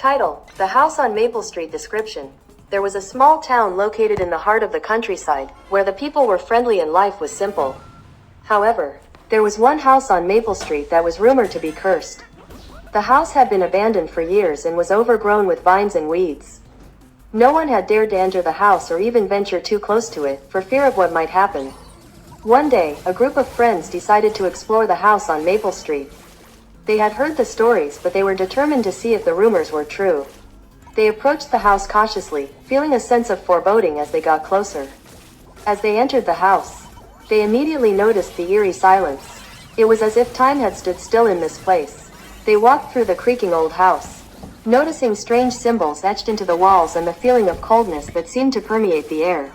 Title: The House on Maple Street. Description: There was a small town located in the heart of the countryside, where the people were friendly and life was simple. However, there was one house on Maple Street that was rumored to be cursed. The house had been abandoned for years and was overgrown with vines and weeds. No one had dared to enter the house or even venture too close to it, for fear of what might happen. One day, a group of friends decided to explore the house on Maple Street. They had heard the stories, but they were determined to see if the rumors were true. They approached the house cautiously, feeling a sense of foreboding as they got closer. As they entered the house, they immediately noticed the eerie silence. It was as if time had stood still in this place. They walked through the creaking old house, noticing strange symbols etched into the walls and the feeling of coldness that seemed to permeate the air.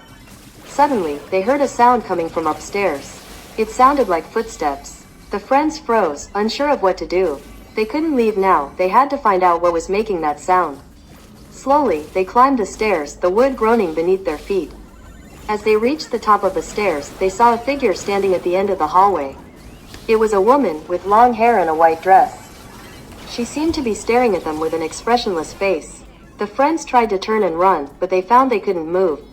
Suddenly, they heard a sound coming from upstairs. It sounded like footsteps. The friends froze, unsure of what to do. They couldn't leave now, they had to find out what was making that sound. Slowly, they climbed the stairs, the wood groaning beneath their feet. As they reached the top of the stairs, they saw a figure standing at the end of the hallway. It was a woman, with long hair and a white dress. She seemed to be staring at them with an expressionless face. The friends tried to turn and run, but they found they couldn't move.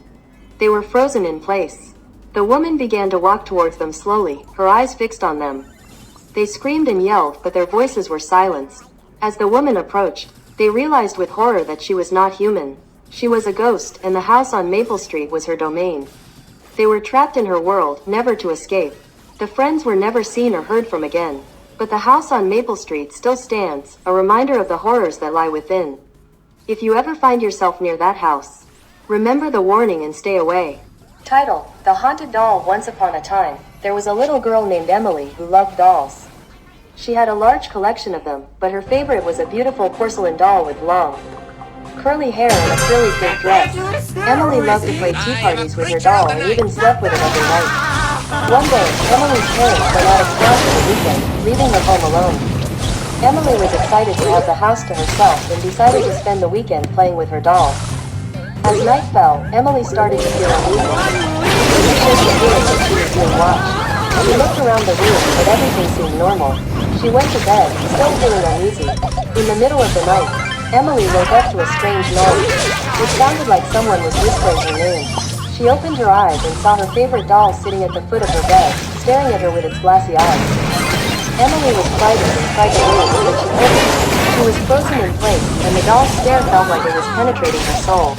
They were frozen in place. The woman began to walk towards them slowly, her eyes fixed on them. They screamed and yelled, but their voices were silenced. As the woman approached, they realized with horror that she was not human. She was a ghost, and the house on Maple Street was her domain. They were trapped in her world, never to escape. The friends were never seen or heard from again. But the house on Maple Street still stands, a reminder of the horrors that lie within. If you ever find yourself near that house, remember the warning and stay away. Title: The Haunted Doll. Once upon a time, there was a little girl named Emily who loved dolls. She had a large collection of them, but her favorite was a beautiful porcelain doll with long, curly hair and a frilly pink dress. Emily loved to play tea parties with her doll and even slept with it every night. One day, Emily's parents went out of town for the weekend, leaving her home alone. Emily was excited to have the house to herself and decided to spend the weekend playing with her doll. As night fell, Emily started to feel uneasy. She couldn't shake the feeling that she was being watched. She looked around the room, but everything seemed normal. She went to bed, still feeling uneasy. In the middle of the night, Emily woke up to a strange noise. It sounded like someone was whispering her name. She opened her eyes and saw her favorite doll sitting at the foot of her bed, staring at her with its glassy eyes. Emily was frightened and tried to move, but she couldn't. She was frozen in place, and the doll's stare felt like it was penetrating her soul.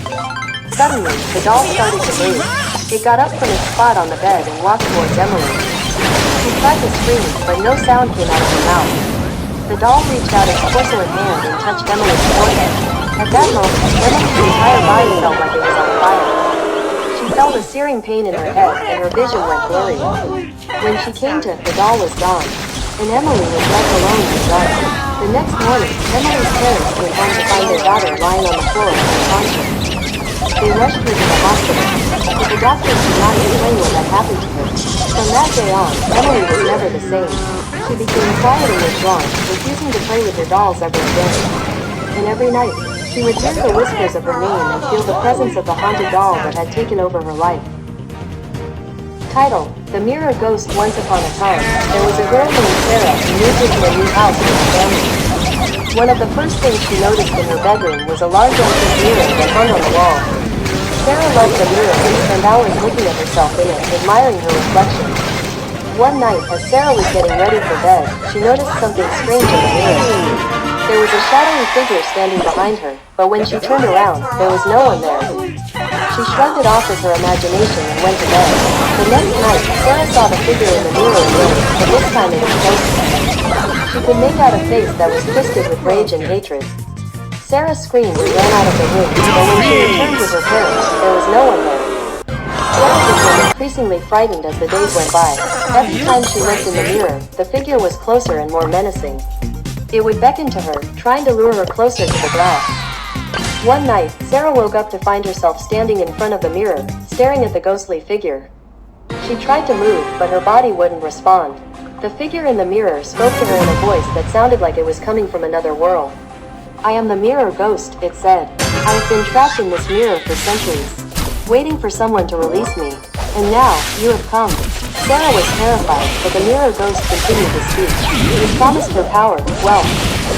Suddenly, the doll started to move. It got up from its spot on the bed and walked towards Emily. She tried to scream, but no sound came out of her mouth. The doll reached out its porcelain hand and touched Emily's forehead. At that moment, Emily's entire body felt like it was on fire. She felt a searing pain in her head, and her vision went blurry. When she came to, the doll was gone, and Emily was left alone in the dark. The next morning, Emily's parents came home to find their daughter lying on the floor unconscious. They rushed her to the hospital, but the doctors could not explain what had happened to her. From that day on, Emily was never the same. She became quiet and withdrawn, refusing to play with her dolls ever again. And every night, she would hear the whispers of her name and feel the presence of the haunted doll that had taken over her life. Title: The Mirror Ghost. Once upon a time, there was a girl named Sarah who moved into a new house with her family. One of the first things she noticed in her bedroom was a large antique mirror that hung on the wall. Sarah loved the mirror and spent hours looking at herself in it, admiring her reflection. One night, as Sarah was getting ready for bed, she noticed something strange in the mirror. There was a shadowy figure standing behind her, but when she turned around, there was no one there. She shrugged it off as her imagination and went to bed. The next night, Sarah saw the figure in the mirror again, but this time it was closer. She could make out a face that was twisted with rage and hatred. Sarah screamed and ran out of the room, but when she returned with her parents, there was no one there. Sarah became increasingly frightened as the days went by. Every time she looked in the mirror, the figure was closer and more menacing. It would beckon to her, trying to lure her closer to the glass. One night, Sarah woke up to find herself standing in front of the mirror, staring at the ghostly figure. She tried to move, but her body wouldn't respond. The figure in the mirror spoke to her in a voice that sounded like it was coming from another world. "I am the mirror ghost," it said. "I have been trapped in this mirror for centuries, waiting for someone to release me. And now, you have come." Sarah was terrified, but the mirror ghost continued to speak. It promised her power, wealth,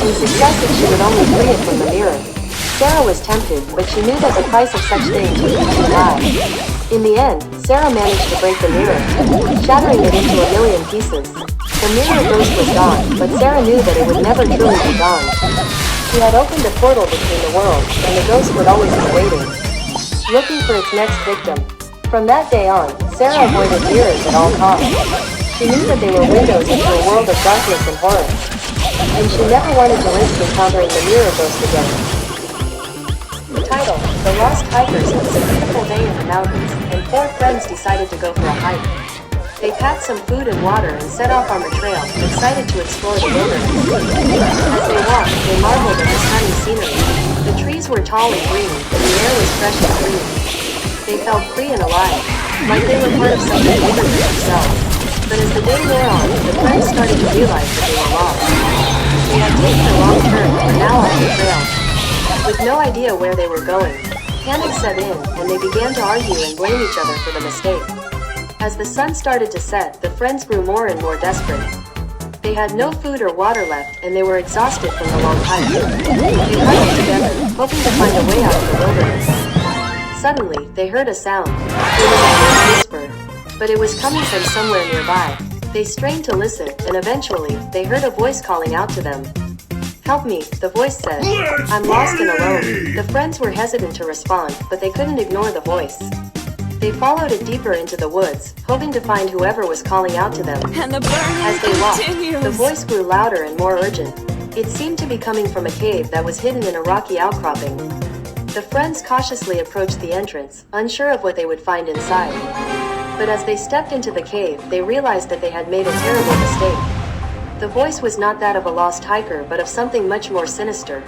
and success if she would only free it from the mirror. Sarah was tempted, but she knew that the price of such things would be too high. In the end, Sarah managed to break the mirror, shattering it into a million pieces. The mirror ghost was gone, but Sarah knew that it would never truly be gone. She had opened a portal between the worlds, and the ghost would always be waiting, looking for its next victim. From that day on, Sarah avoided mirrors at all costs. She knew that they were windows into a world of darkness and horror, and she never wanted to risk encountering the mirror ghost again. Title: The Lost Hikers. It was a beautiful day in the mountains, and 4 friends decided to go for a hike. They packed some food and water and set off on the trail, excited to explore the wilderness. As they walked, they marveled at the stunning scenery. The trees were tall and green, and the air was fresh and clean. They felt free and alive, like they were part of something bigger than themselves. But as the day wore on, the friends started to realize that they were lost. They had taken a wrong turn and were now off the trail. With no idea where they were going, panic set in, and they began to argue and blame each other for the mistake. As the sun started to set, the friends grew more and more desperate. They had no food or water left, and they were exhausted from the long hike. They huddled together, hoping to find a way out of the wilderness. Suddenly, they heard a sound. It was a faint whisper, but it was coming from somewhere nearby. They strained to listen, and eventually, they heard a voice calling out to them. "Help me," the voice said. "I'm lost and alone." The friends were hesitant to respond, but they couldn't ignore the voice. They followed it deeper into the woods, hoping to find whoever was calling out to them. And the burning As they walked, continues. the voice grew louder and more urgent. It seemed to be coming from a cave that was hidden in a rocky outcropping. The friends cautiously approached the entrance, unsure of what they would find inside. But as they stepped into the cave, they realized that they had made a terrible mistake. The voice was not that of a lost hiker, but of something much more sinister.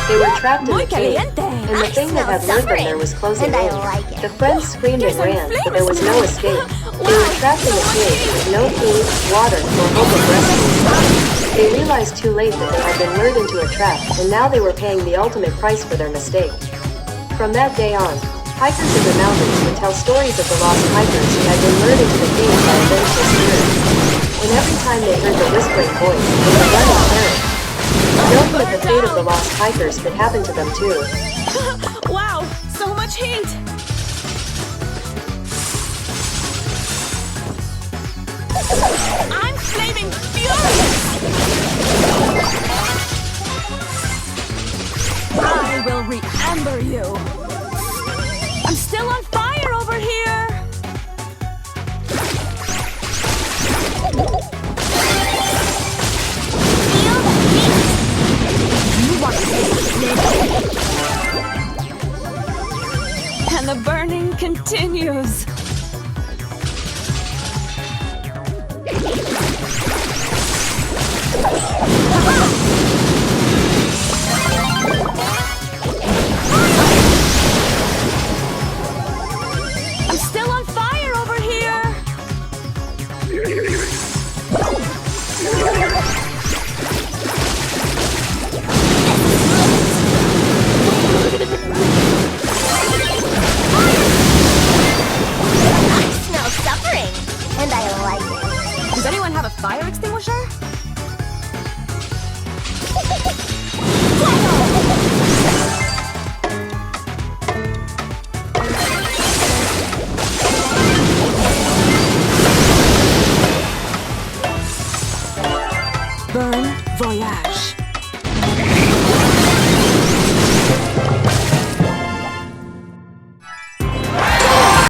They were trapped in the cave, and the thing that had lured them there was closing in. The friends screamed and ran, but there was no escape. They were trapped in a cave with no food, water, or hope of rescue. They realized too late that they had been lured into a trap, and now they were paying the ultimate price for their mistake. From that day on, hikers in the mountains would tell stories of the lost hikers who had been lured into the cave by a vengeful spirit. And every time they heard the whispering voice, they would run in terror, knowing that the fate of the lost hikers could happen to them too. Wow, so much heat! I'm flaming furious! I will re-amber you! I'm still on fire over here! Feel the heat! You want to see it? And the burning continues.